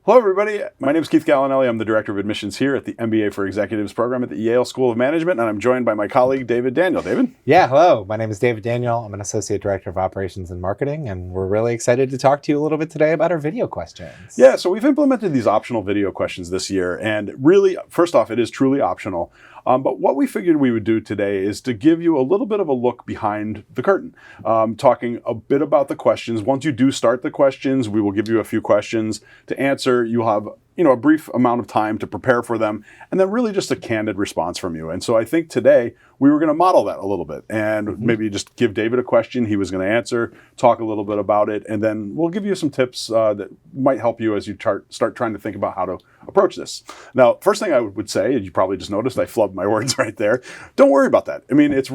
Hello, everybody. My name is Keith Gallinelli. I'm the Director of Admissions here at the MBA for Executives program at the Yale School of Management, and I'm joined by my colleague, David Daniel. David? Yeah, hello. My name is David Daniel. I'm an Associate Director of Operations and Marketing, and we're really excited to talk to you a little bit today about our video questions. Yeah, so we've implemented these optional video questions this year, and really, first off, it is truly optional. But what we figured we would do today is to give you a little bit of a look behind the curtain, talking a bit about the questions. Once you do start the questions, we will give you a few questions to answer. You'll have a brief amount of time to prepare for them, and then really just a candid response from you. And so I think today we were going to model that a little bit and maybe just give David a question he was going to answer, talk a little bit about it, and then we'll give you some tips that might help you as you start trying to think about how to approach this. Now, first thing I would say, and you probably just noticed I flubbed my words right there, don't worry about that. I mean, it's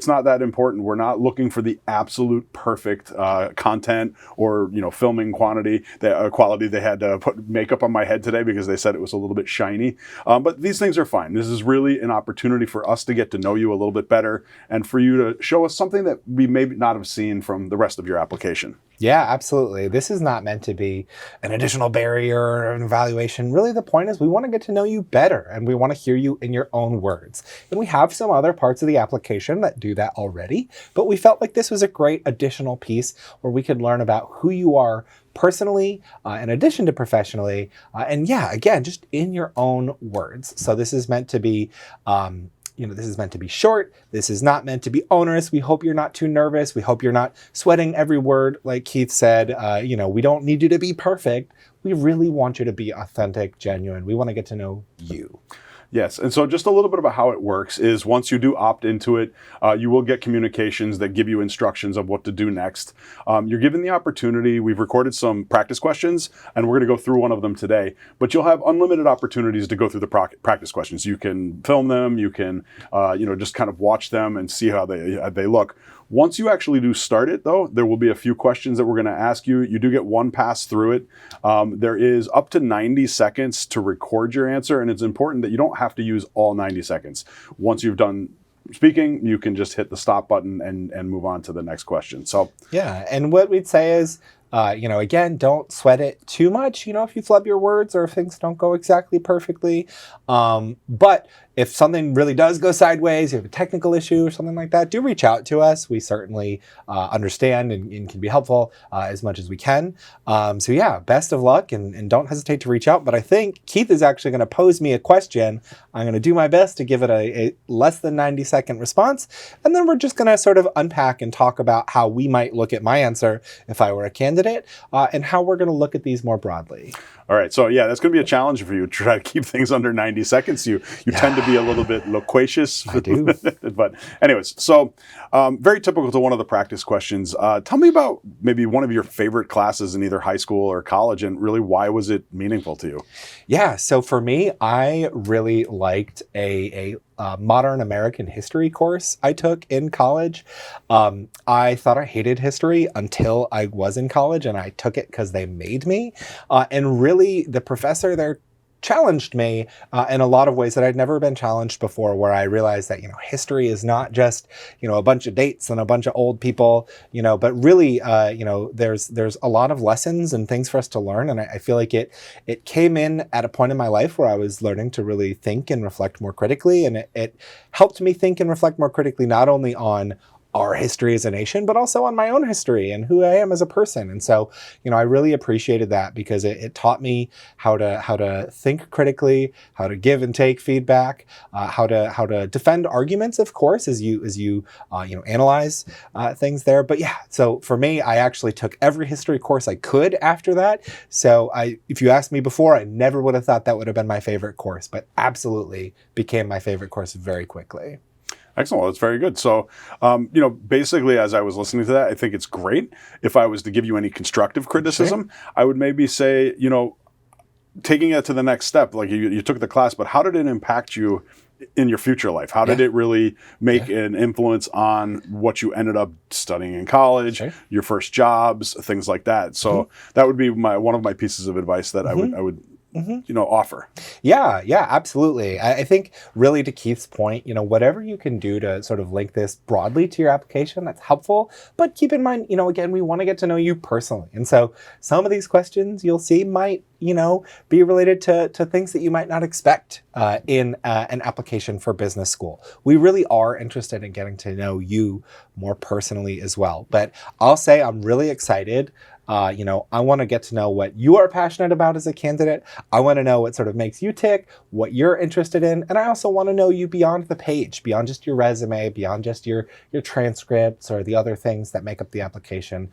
not that important. We're not looking for the absolute perfect content or filming quality. They had to put makeup on my head today because they said it was a little bit shiny. But these things are fine. This is really an opportunity for us to get to know you a little bit better and for you to show us something that we may not have seen from the rest of your application. Yeah, absolutely. This is not meant to be an additional barrier or an evaluation. Really, the point is we want to get to know you better and we want to hear you in your own words. And we have some other parts of the application that do that already, but we felt like this was a great additional piece where we could learn about who you are personally, in addition to professionally, and yeah, again, just in your own words. So this is meant to be this is meant to be short. This is not meant to be onerous. We hope you're not too nervous. We hope you're not sweating every word. Like Keith said, we don't need you to be perfect. We really want you to be authentic, genuine. We want to get to know you. Yes, and so just a little bit about how it works is once you do opt into it, you will get communications that give you instructions of what to do next. You're given the opportunity. We've recorded some practice questions, and we're going to go through one of them today. But you'll have unlimited opportunities to go through the practice questions. You can film them. You can, just kind of watch them and see how they look. Once you actually do start it, though, there will be a few questions that we're going to ask you. You do get one pass through it. There is up to 90 seconds to record your answer, and it's important that you don't have to use all 90 seconds. Once you've done speaking, you can just hit the stop button and move on to the next question. So yeah, and what we'd say is, again, don't sweat it too much, if you flub your words or if things don't go exactly perfectly. But if something really does go sideways, you have a technical issue or something like that, do reach out to us. We certainly understand and can be helpful as much as we can. So yeah, best of luck and don't hesitate to reach out. But I think Keith is actually going to pose me a question. I'm going to do my best to give it a less than 90-second response. And then we're just going to sort of unpack and talk about how we might look at my answer if I were a candidate and how we're going to look at these more broadly. All right, so yeah, that's going to be a challenge for you to try to keep things under 90 seconds. You tend to be a little bit loquacious. I do. But anyways, so very typical to one of the practice questions. Tell me about maybe one of your favorite classes in either high school or college, and really why was it meaningful to you? Yeah, so for me, I really liked a modern American history course I took in college. I thought I hated history until I was in college, and I took it because they made me. And really, the professor there challenged me in a lot of ways that I'd never been challenged before, where I realized that, history is not just, a bunch of dates and a bunch of old people, but really, there's a lot of lessons and things for us to learn. And I feel like it came in at a point in my life where I was learning to really think and reflect more critically. And it helped me think and reflect more critically, not only on our history as a nation, but also on my own history and who I am as a person. And so, I really appreciated that because it taught me how to think critically, how to give and take feedback, how to defend arguments, of course, as you analyze things there. But yeah, so for me, I actually took every history course I could after that. So if you asked me before, I never would have thought that would have been my favorite course, but absolutely became my favorite course very quickly. Excellent. Well, that's very good. So, basically, as I was listening to that, I think it's great. If I was to give you any constructive criticism, sure, I would maybe say, taking it to the next step, like you took the class, but how did it impact you in your future life? How did it really make an influence on what you ended up studying in college, Sure, your first jobs, things like that? So that would be one of my pieces of advice that I would offer. Yeah, absolutely. I think really to Keith's point, whatever you can do to sort of link this broadly to your application, that's helpful. But keep in mind, again, we want to get to know you personally. And so some of these questions you'll see might, be related to things that you might not expect in an application for business school. We really are interested in getting to know you more personally as well. But I'll say I'm really excited. I want to get to know what you are passionate about as a candidate. I want to know what sort of makes you tick, what you're interested in. And I also want to know you beyond the page, beyond just your resume, beyond just your transcripts or the other things that make up the application.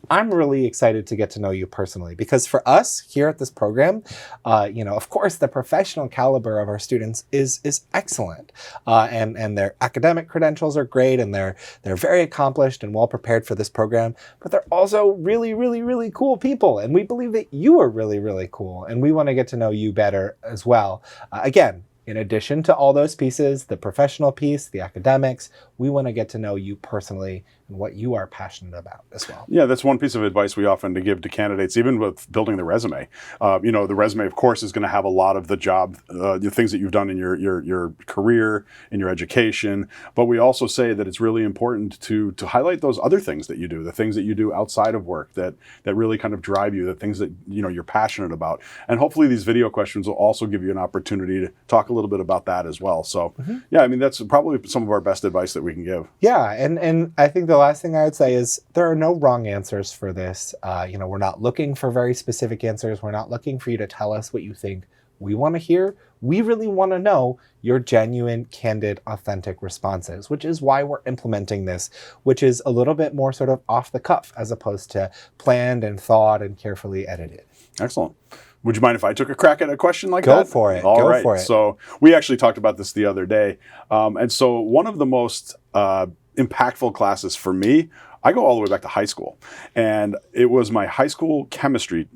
I'm really excited to get to know you personally because for us here at this program, of course, the professional caliber of our students is excellent. And their academic credentials are great and they're very accomplished and well prepared for this program, but they're also really, really, really cool people. And we believe that you are really, really cool. And we want to get to know you better as well. Again, in addition to all those pieces, the professional piece, the academics, we want to get to know you personally and what you are passionate about as well. Yeah, that's one piece of advice we often give to candidates, even with building the resume. The resume, of course, is going to have a lot of the job, the things that you've done in your career, in your education. But we also say that it's really important to highlight those other things that you do, the things that you do outside of work that really kind of drive you, the things that you're passionate about. And hopefully these video questions will also give you an opportunity to talk a little bit about that as well. So that's probably some of our best advice that we can give. Yeah, and I think the last thing I would say is there are no wrong answers for this. We're not looking for very specific answers. We're not looking for you to tell us what you think we want to hear. We really want to know your genuine, candid, authentic responses, which is why we're implementing this, which is a little bit more sort of off the cuff as opposed to planned and thought and carefully edited. Excellent. Would you mind if I took a crack at a question like that? Go for it. All right. For it. So we actually talked about this the other day. And so one of the most impactful classes for me, I go all the way back to high school. And it was my high school chemistry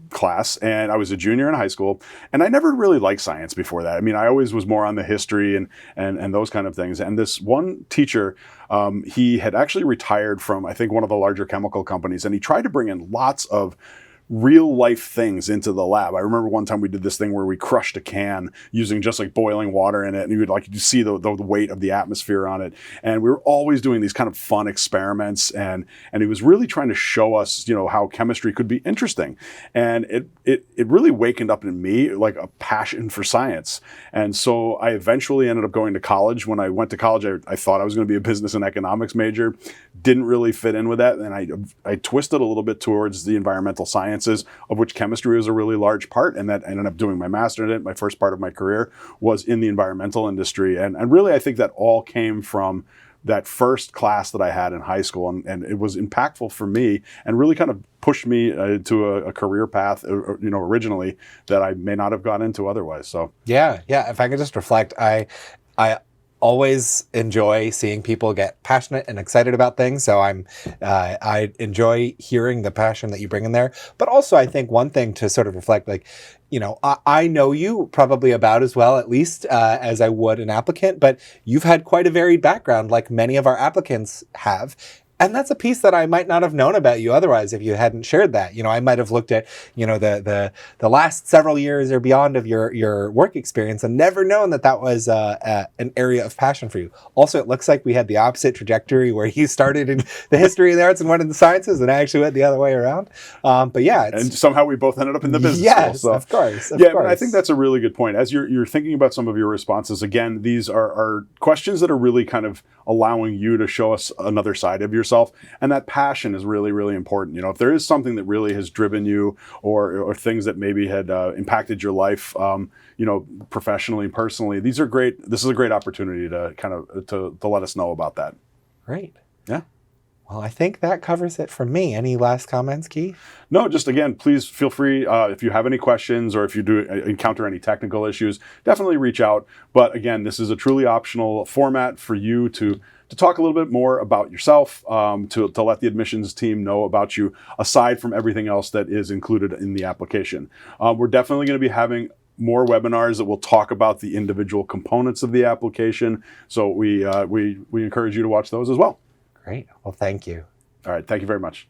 class, and I was a junior in high school, and I never really liked science before that. I mean, I always was more on the history and those kind of things. And this one teacher, he had actually retired from, I think, one of the larger chemical companies, and he tried to bring in lots of real life things into the lab. I remember one time we did this thing where we crushed a can using just like boiling water in it, and you would see the weight of the atmosphere on it. And we were always doing these kind of fun experiments, and he was really trying to show us, how chemistry could be interesting. And it really wakened up in me like a passion for science. And so I eventually ended up going to college. When I went to college, I thought I was going to be a business and economics major. Didn't really fit in with that, and I twisted a little bit towards the environmental sciences, of which chemistry was a really large part, and that I ended up doing my master in it. My first part of my career was in the environmental industry, and really I think that all came from that first class that I had in high school, and it was impactful for me and really kind of pushed me to a career path, originally that I may not have gone into otherwise. So yeah. If I could just reflect, I always enjoy seeing people get passionate and excited about things. So I enjoy hearing the passion that you bring in there. But also I think one thing to sort of reflect, I know you probably about as well, at least as I would an applicant, but you've had quite a varied background like many of our applicants have. And that's a piece that I might not have known about you otherwise if you hadn't shared that. I might have looked at, the last several years or beyond of your work experience and never known that was an area of passion for you. Also, it looks like we had the opposite trajectory where you started in the history of the arts and went into sciences, and I actually went the other way around. But yeah. And somehow we both ended up in the business yes, school. So. Of course. But I think that's a really good point. As you're thinking about some of your responses, again, these are questions that are really kind of allowing you to show us another side of yourself. And that passion is really, really important. If there is something that really has driven you or things that maybe had impacted your life, professionally and personally, these are great. This is a great opportunity to kind of to let us know about that. Great. Yeah. Well, I think that covers it for me. Any last comments, Keith? No, just again, please feel free if you have any questions or if you do encounter any technical issues, definitely reach out. But again, this is a truly optional format for you to talk a little bit more about yourself, to let the admissions team know about you, aside from everything else that is included in the application. We're definitely going to be having more webinars that will talk about the individual components of the application. So we encourage you to watch those as well. Great. Well, thank you. All right. Thank you very much.